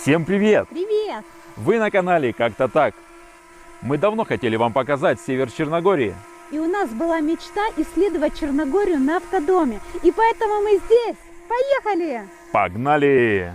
Всем привет! Привет! Вы на канале «Как-то так». Мы давно хотели вам показать север Черногории. И у нас была мечта исследовать Черногорию на автодоме. И поэтому мы здесь. Поехали! Погнали!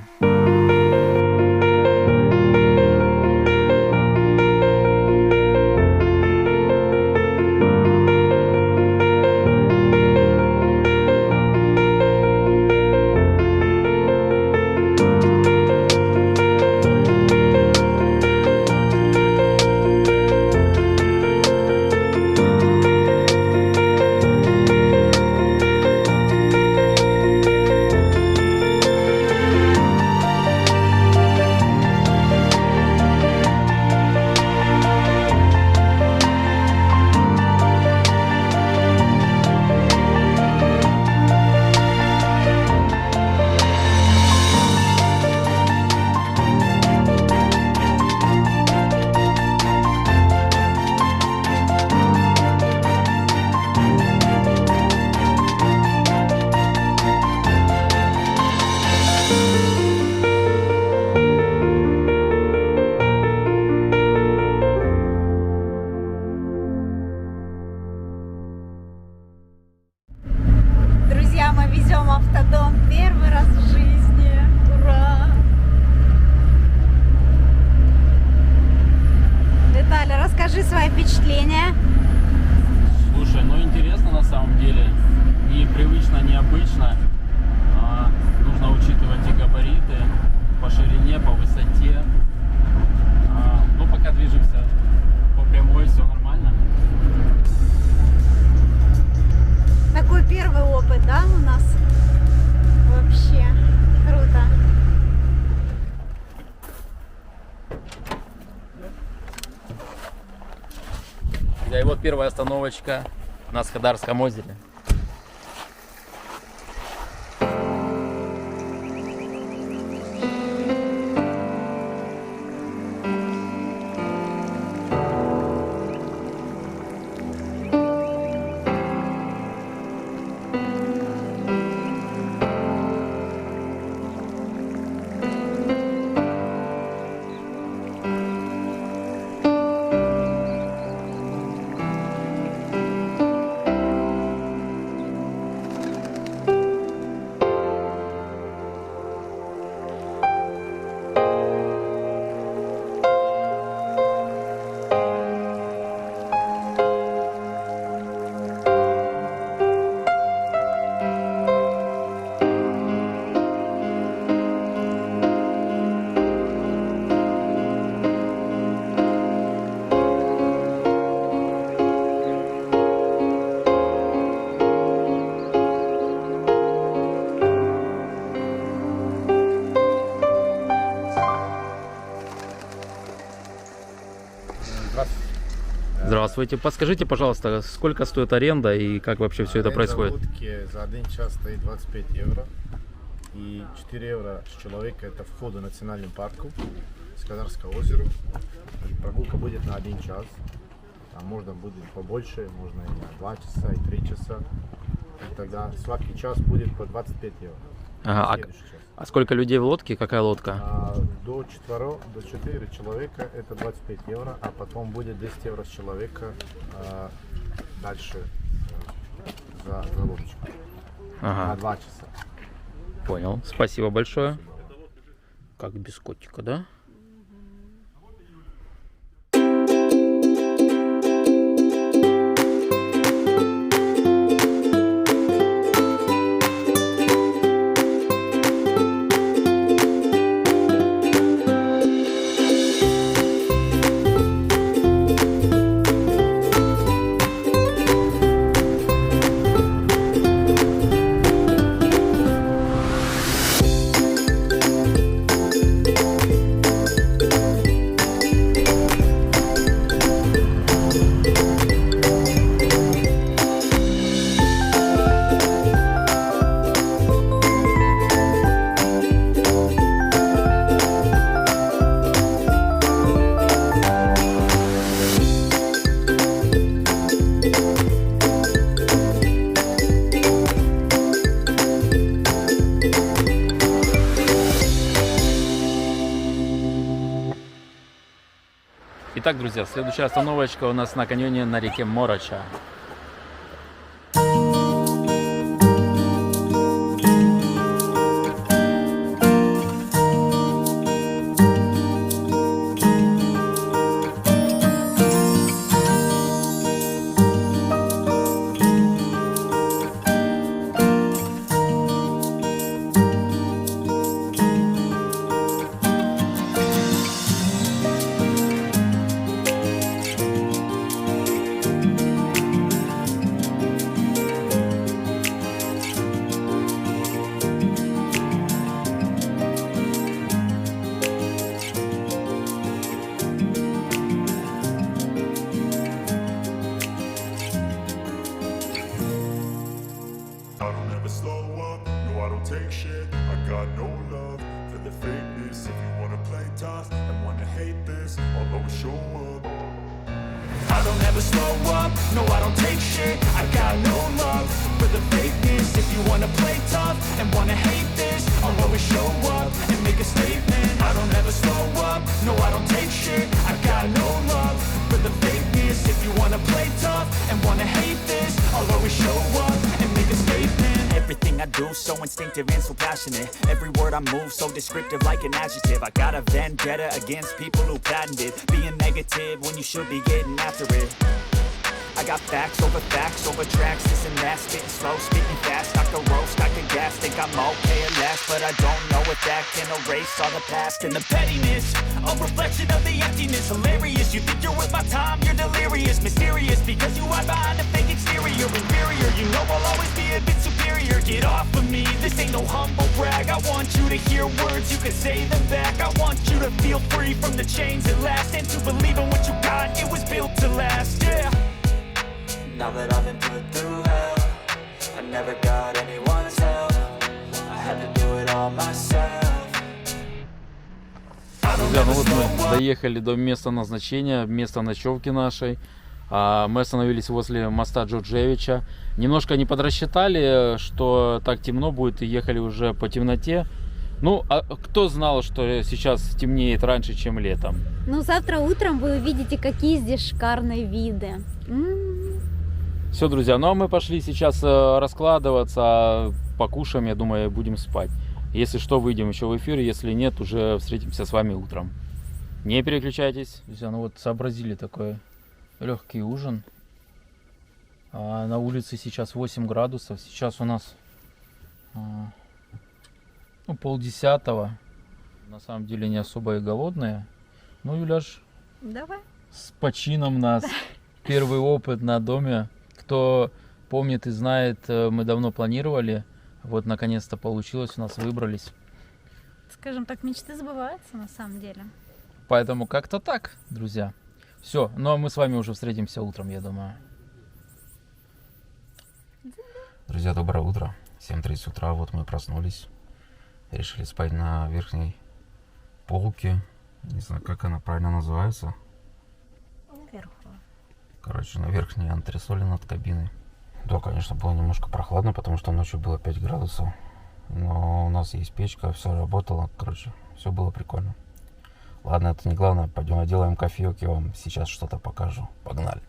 Друзья, мы везем автодом первый раз в жизни. Ура! Виталий, расскажи свои впечатления. Слушай, ну интересно на самом деле. Непривычно, необычно. Нужно учитывать и габариты по ширине, по высоте. Ну, пока движемся по прямой, все нормально. Такой первый опыт, да, у нас? Вообще круто. Да, и вот первая остановочка на Скадарском озере. Здравствуйте. Подскажите, пожалуйста, сколько стоит аренда и как вообще все это происходит? Лодки за 1 час стоит 25 евро. И 4 евро с человека это вход в национальный парк Скадарское озеро. И прогулка будет на 1 час. А можно будет побольше, можно и на 2 часа, и 3 часа. И тогда сладкий час будет по 25 евро. Ага, а сколько людей в лодке? Какая лодка? До 4 человека это 25 евро, а потом будет 10 евро с человека дальше за лодочку. Ага. На 2 часа. Понял. Спасибо большое. Как без котика, да? Итак, друзья, следующая остановочка у нас на каньоне на реке Мороча. I don't ever slow up, no I don't take shit. I got no love for the fakeness. If you wanna play tough and wanna hate this, I'll always show up. I don't ever slow up, no I don't take shit. I got no love for the fakeness. If you wanna play tough and wanna hate this, I'll always show up and make a statement. I don't ever slow up, no I don't take shit. I got no love for the fakeness. If you wanna play tough and wanna hate this, I'll always show up and make a statement. Everything I do so instinctive and so passionate. Every word I move so descriptive like an adjective. I got a vendetta against people who patented being negative when you should be getting after it. I got facts over tracks, this and that, spitting slow, speaking fast. I could roast, I could gas, think I'm okay at last, but I don't know if that can erase all the past and the pettiness. A reflection of the emptiness, hilarious. You think you're worth my time, you're delirious, mysterious, because you hide behind a fake exterior, inferior. You know I'll always be a bit superior. Get off of me, this ain't no humble brag. I want you to hear words, you can say them back. I want you to feel free from the chains at last, and to believe in what you got, it was built to last, yeah. Now that I've been put through hell, I never got anyone's help. I had to do it all myself. Друзья, ну вот мы доехали до места назначения, места ночевки нашей. Мы остановились возле моста Джорджевича. Немножко не подрасчитали, что так темно будет, и ехали уже по темноте. Ну, а кто знал, что сейчас темнеет раньше, чем летом? Ну, завтра утром вы увидите, какие здесь шикарные виды. Все, друзья, ну а мы пошли сейчас раскладываться, покушаем, я думаю, и будем спать. Если что, выйдем еще в эфир, если нет, уже встретимся с вами утром. Не переключайтесь. Друзья, ну вот сообразили такой легкий ужин. На улице сейчас 8 градусов, сейчас у нас 9:30. На самом деле не особо и голодные. Ну, Юляш, Давай. с почином нас. Первый опыт на доме. Кто помнит и знает, мы давно планировали. Вот, наконец-то получилось, у нас выбрались. Скажем так, мечты сбываются на самом деле. Поэтому как-то так, друзья. Все, ну а мы с вами уже встретимся утром, я думаю. Друзья, доброе утро. 7:30 утра, вот мы проснулись. Решили спать на верхней полке. Не знаю, как она правильно называется. Наверху. Короче, на верхней антресоли над кабиной. Да, конечно, было немножко прохладно, потому что ночью было 5 градусов. Но у нас есть печка, все работало. Короче, все было прикольно. Ладно, это не главное. Пойдем делаем кофеек, я вам сейчас что-то покажу. Погнали.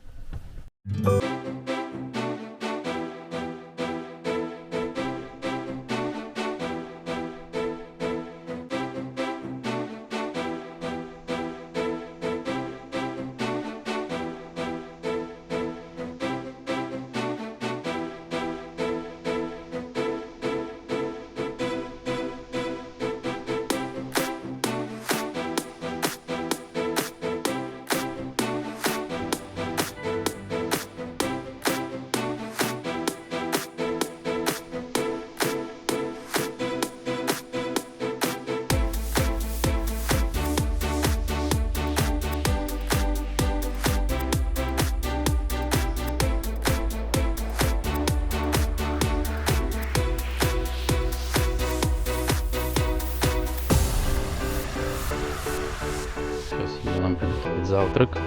Завтрак.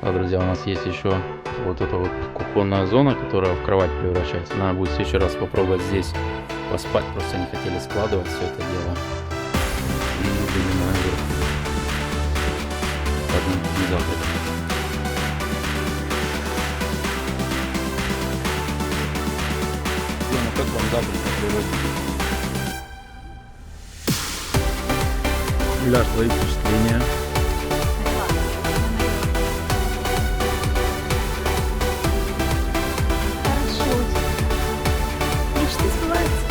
А, друзья, у нас есть еще вот эта вот кухонная зона, которая в кровать превращается. Надо будет в следующий раз попробовать здесь поспать. Просто не хотели складывать все это дело. И будем наверх. завтра. Лена, как вам завтра на природе? Ляж, твои впечатления? Хорошо. Мечты сбываются.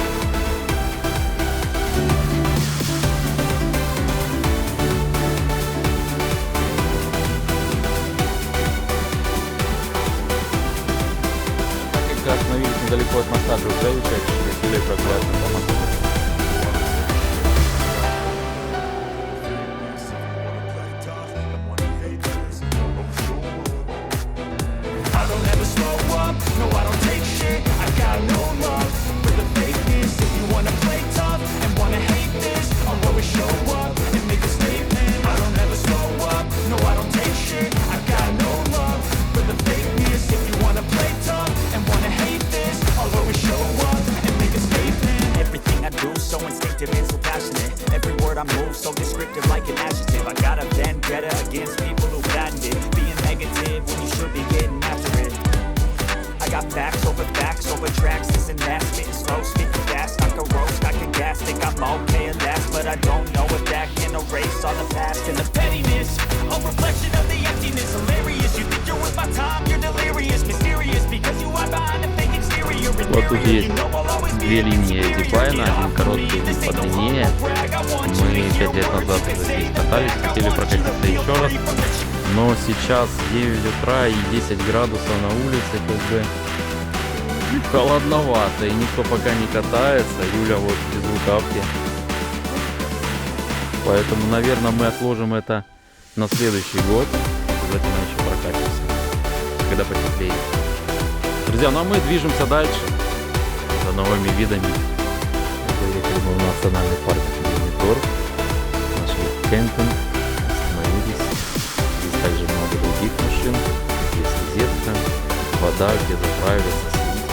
Так как остановились недалеко от моста Дружевича, решили прогуляться по мосту. I don't ever slow up, no I don't take shit. I got no love for the fakeness. If you wanna play tough and wanna hate this, I'll always show up and make a statement. I don't ever slow up, no I don't take shit. I got no love for the fakeness. If you wanna play tough and wanna hate this, I'll always show up and make a statement. Everything I do so instinctive and so passionate. Every word I move so descriptive like an adjective. I got a vendetta against people who patented being negative when you should be getting after it. I got facts over tracks, this and that, spitting slow, speaking fast, I can roast, I can gas, think I'm okay at last, but I don't know if that can erase all the past and the pettiness, a reflection of the emptiness, hilarious, you think you're worth my time, you're delirious, mysterious, because you are behind a fake exterior, Вот тут есть две линии зиплайна, один короткий, один подлиннее. Мы 5 лет назад здесь катались, хотели прокатиться еще раз. Но сейчас 9 утра и 10 градусов на улице, как бы холодновато, и никто пока не катается. Юля вот без рукавки. Поэтому, наверное, мы отложим это на следующий год. Обязательно еще прокатимся, когда потеплеет. Друзья, ну а мы движемся дальше за новыми видами. Заехали мы в национальный парк Юнидор. Нашли кемпинг, остановились. Здесь также много других машин. Есть розетка, вода, где заправиться, слить.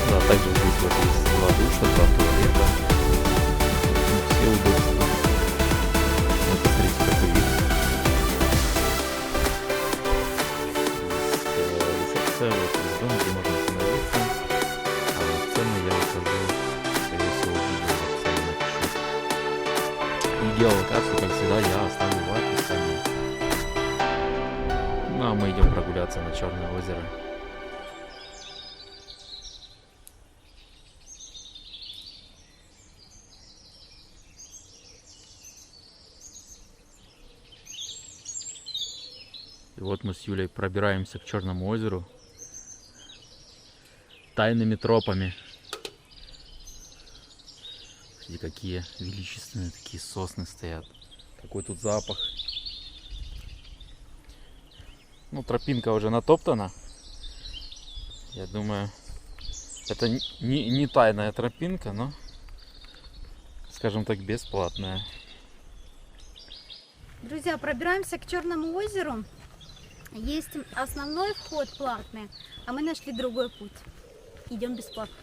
Да, также здесь вот есть 2 душа, 2 туалета. Ну, все удобства. Вот посмотрите, какой вид. Рецепция, вот здесь дом, где можно остановиться. А вот цены я укажу, скорее всего, видео в описании напишу. И геолокацию, как всегда, я оставлю в описании. Ну а мы идем прогуляться на Черное озеро. И вот мы с Юлей пробираемся к Черному озеру тайными тропами. Смотрите, какие величественные такие сосны стоят. Какой тут запах. Ну, тропинка уже натоптана. Я думаю, это не тайная тропинка, но, скажем так, бесплатная. Друзья, пробираемся к Черному озеру. Есть основной вход платный, а мы нашли другой путь. Идем бесплатно.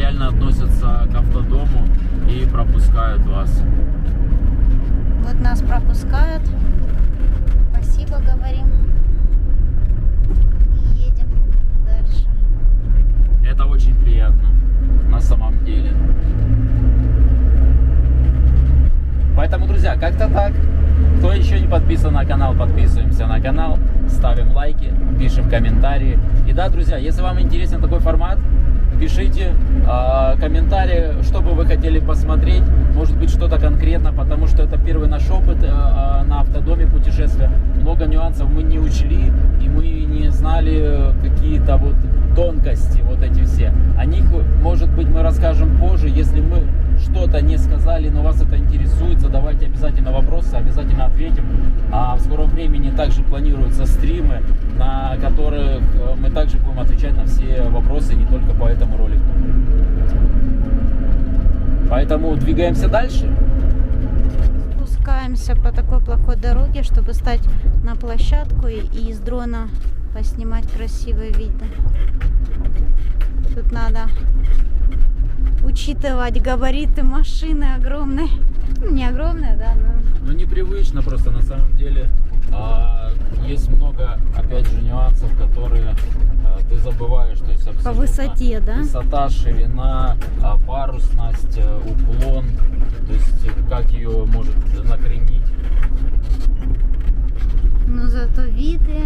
лояльно относятся к автодому и пропускают вас. Вот нас пропускают. Спасибо, говорим. Едем дальше. Это очень приятно на самом деле. Поэтому, друзья, как-то так. Кто еще не подписан на канал, подписываемся на канал, ставим лайки, пишем комментарии. И да, друзья, если вам интересен такой формат, пишите комментарии, что бы вы хотели посмотреть, может быть что-то конкретно, потому что это первый наш опыт на автодоме путешествия. Много нюансов мы не учли, и мы не знали какие-то вот тонкости, вот эти все. О них, может быть, мы расскажем позже, если мы что-то не сказали, но вас это интересует, задавайте обязательно вопросы, обязательно ответим. А в скором времени также планируются стримы, на которых мы также будем отвечать на все вопросы, не только по этому ролику. Поэтому двигаемся дальше. Спускаемся по такой плохой дороге, чтобы стать на площадку и с дрона поснимать красивые виды. Тут надо учитывать габариты машины огромные. Ну, не огромные, да, но... Ну, непривычно просто, на самом деле. Есть много, опять же, нюансов, которые ты забываешь. То есть По высоте, да? Высота, ширина, парусность, уклон. То есть как ее может накренить. Но зато виды...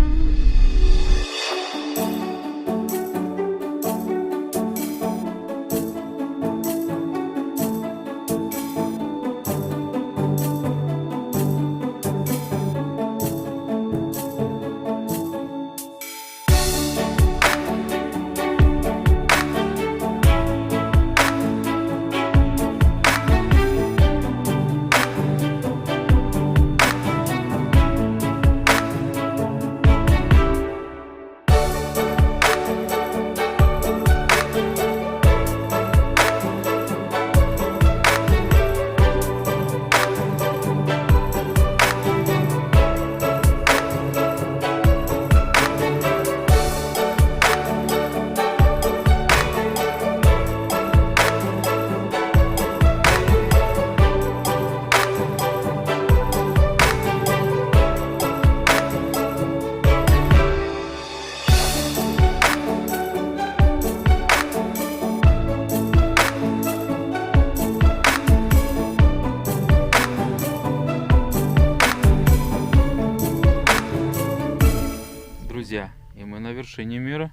Друзья, и мы на вершине мира.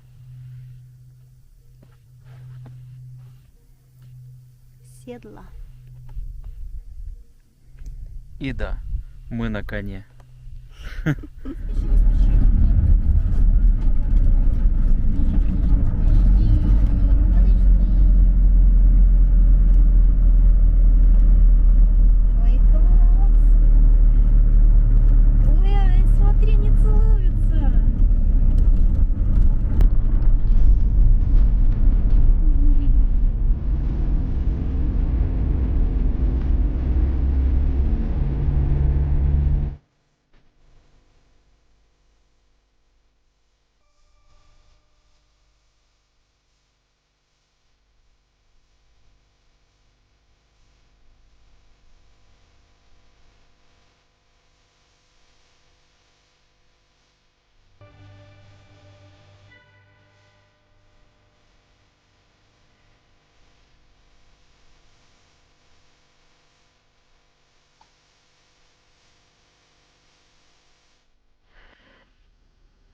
Седла. И да, мы на коне. Ой, класс! Ой, смотри, не целуются!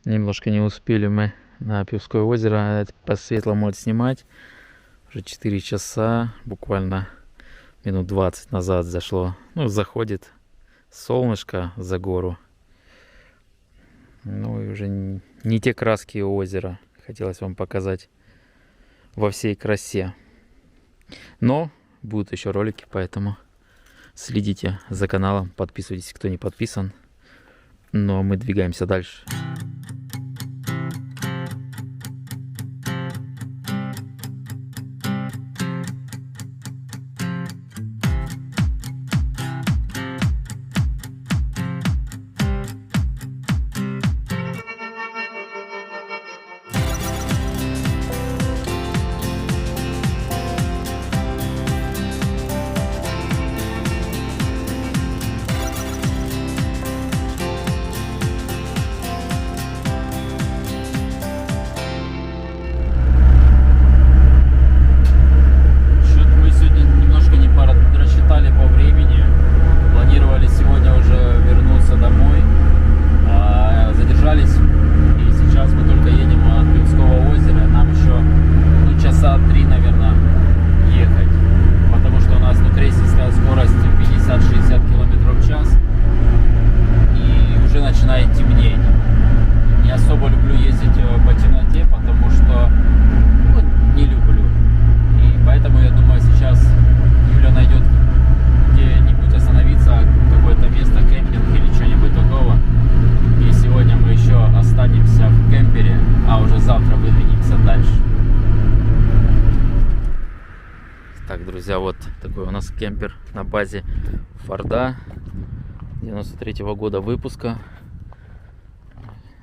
Немножко не успели мы на Пивское озеро по светлому отснимать. Уже 4 часа, буквально минут 20 назад зашло. Ну, заходит солнышко за гору. Ну и уже не те краски озера хотелось вам показать во всей красе. Но будут еще ролики, поэтому следите за каналом, подписывайтесь, кто не подписан. Но мы двигаемся дальше. Так, друзья, вот такой у нас кемпер на базе Форда 93-го года выпуска.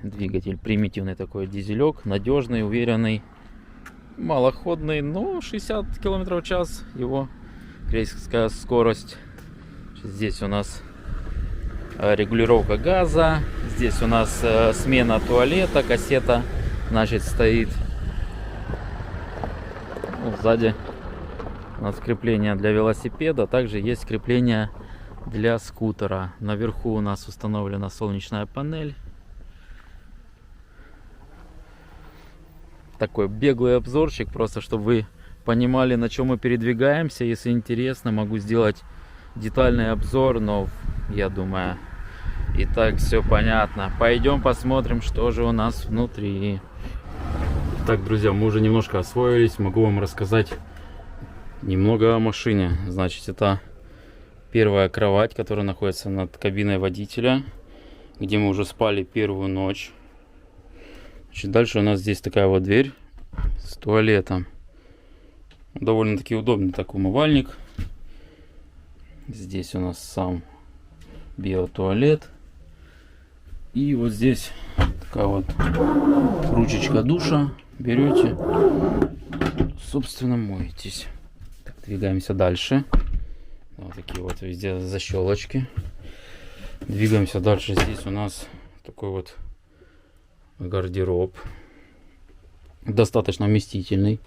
Двигатель примитивный такой, дизелек, надежный, уверенный, малоходный, но 60 км в час его крейсерская скорость. Здесь у нас регулировка газа, здесь у нас смена туалета, кассета, значит, стоит. Сзади у нас крепление для велосипеда, также есть крепление для скутера. Наверху у нас установлена солнечная панель. Такой беглый обзорчик, просто чтобы вы понимали, на чем мы передвигаемся. Если интересно, могу сделать детальный обзор, но я думаю, и так все понятно. Пойдем посмотрим, что же у нас внутри. Так, друзья, мы уже немножко освоились, могу вам рассказать немного о машине. Значит, это первая кровать, которая находится над кабиной водителя, где мы уже спали первую ночь. Значит, дальше у нас здесь такая вот дверь с туалетом. Довольно-таки удобный такой умывальник. Здесь у нас сам биотуалет. И вот здесь такая вот ручечка душа. Берете, собственно, моетесь. Так, двигаемся дальше. Вот такие вот везде защелочки. Двигаемся дальше. Здесь у нас такой вот гардероб. Достаточно вместительный.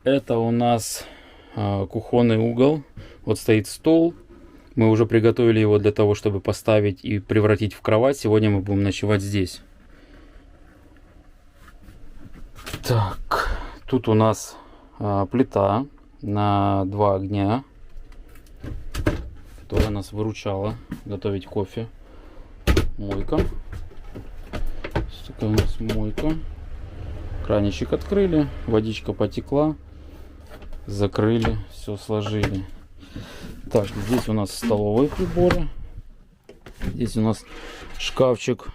Это у нас кухонный угол. Вот стоит стол. Мы уже приготовили его для того, чтобы поставить и превратить в кровать. Сегодня мы будем ночевать здесь. Так, тут у нас плита на 2 огня, которая нас выручала готовить кофе. Мойка. Такая у нас мойка. Краничек открыли, водичка потекла, закрыли, все сложили. Так, здесь у нас столовые приборы. Здесь у нас шкафчик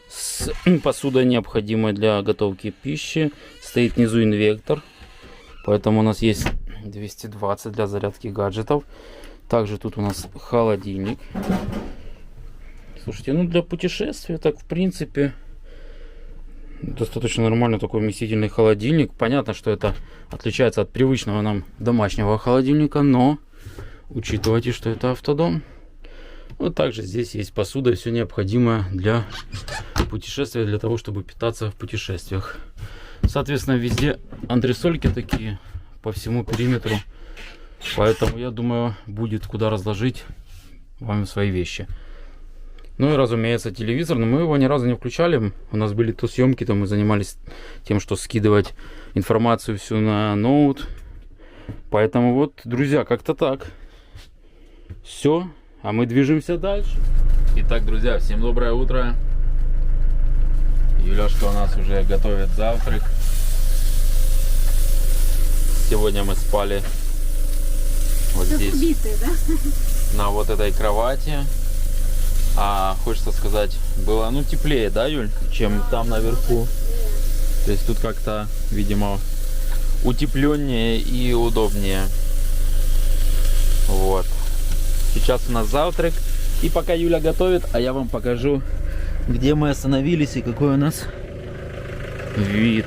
с посудой, необходимой для готовки пищи. Стоит внизу инвектор, поэтому у нас есть 220 для зарядки гаджетов. Также тут у нас холодильник. Слушайте, ну для путешествия так в принципе достаточно нормально такой вместительный холодильник. Понятно, что это отличается от привычного нам домашнего холодильника, но учитывайте, что это автодом. Вот также здесь есть посуда и все необходимое для путешествия, для того, чтобы питаться в путешествиях. Соответственно, везде антресольки такие по всему периметру. Поэтому, я думаю, будет куда разложить вам свои вещи. Ну и, разумеется, телевизор. Но мы его ни разу не включали. У нас были то съемки, то мы занимались тем, что скидывать информацию всю на ноут. Поэтому вот, друзья, как-то так. Все. А мы движемся дальше. Итак, друзья, всем доброе утро. Юлешка у нас уже готовит завтрак. Сегодня мы спали вот здесь, Убитые, да? на вот этой кровати. А хочется сказать, было теплее, да, Юль, чем там наверху. То есть тут как-то, видимо, утепленнее и удобнее. Вот. Сейчас у нас завтрак. И пока Юля готовит, а я вам покажу, где мы остановились и какой у нас вид.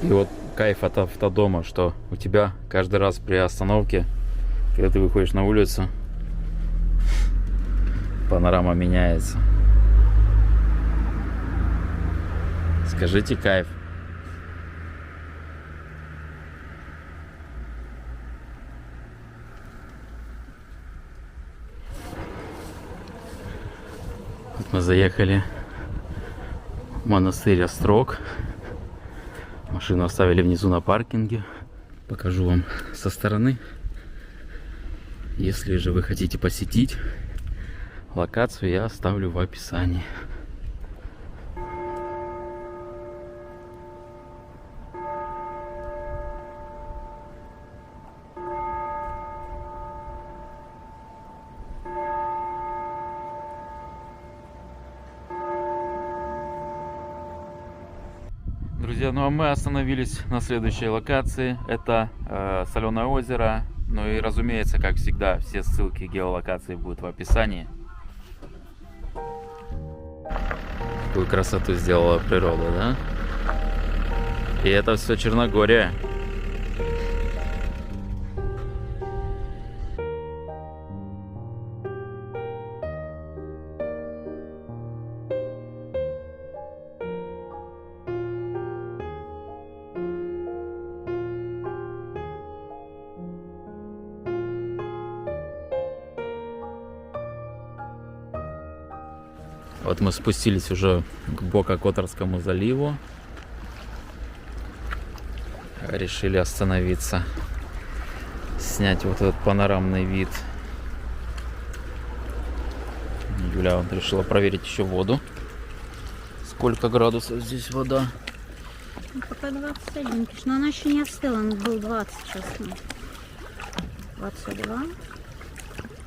И вот кайф от автодома, что у тебя каждый раз при остановке, когда ты выходишь на улицу, панорама меняется. Скажите, кайф. Вот мы заехали в монастырь Острог. Машину оставили внизу на паркинге. Покажу вам со стороны. Если же вы хотите посетить, локацию я оставлю в описании. Друзья, ну а мы остановились на следующей локации. Это Соленое озеро. Ну и разумеется, как всегда, все ссылки геолокации будут в описании. Какую красоту сделала природа, да? И это все Черногория. Вот мы спустились уже к Бока-Которскому заливу. Решили остановиться, снять вот этот панорамный вид. Юля вот решила проверить еще воду. Сколько градусов здесь вода? Ну, пока 21, но она еще не остыла, он был 20 сейчас. 22.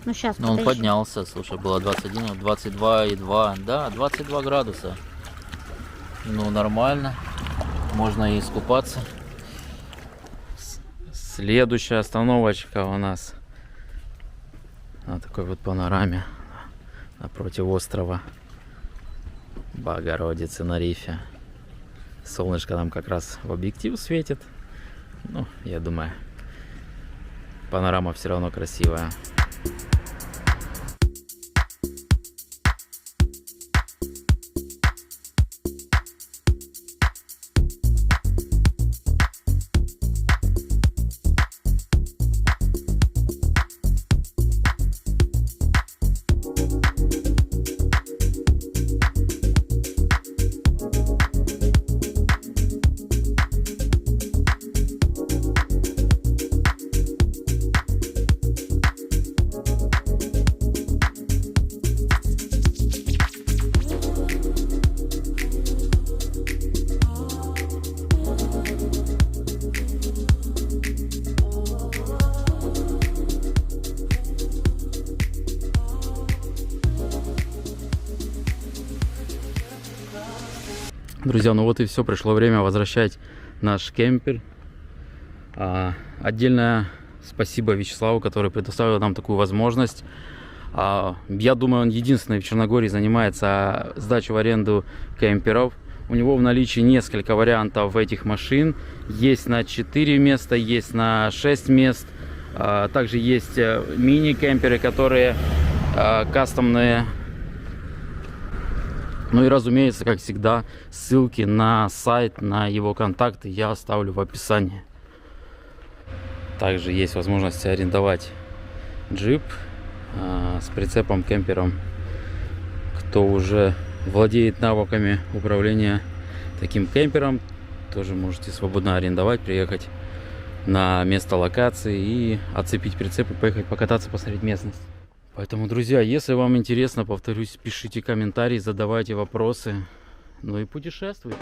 Ну, сейчас, но он поднялся, слушай, было 21, 22,2, да, 22 градуса. Ну, нормально, можно и искупаться. Следующая остановочка у нас на такой вот панораме напротив острова Богородицы на рифе. Солнышко нам как раз в объектив светит. Ну, я думаю, панорама все равно красивая. Друзья, ну вот и все, пришло время возвращать наш кемпер. Отдельное спасибо Вячеславу, который предоставил нам такую возможность. Я думаю, он единственный в Черногории занимается сдачей в аренду кемперов. У него в наличии несколько вариантов этих машин. Есть на 4 места, есть на 6 мест. Также есть мини-кемперы, которые кастомные. Ну и разумеется, как всегда, ссылки на сайт, на его контакты я оставлю в описании. Также есть возможность арендовать джип с прицепом, кемпером. Кто уже владеет навыками управления таким кемпером, тоже можете свободно арендовать, приехать на место локации и отцепить прицеп и поехать покататься, посмотреть местность. Поэтому, друзья, если вам интересно, повторюсь, пишите комментарии, задавайте вопросы, ну и путешествуйте.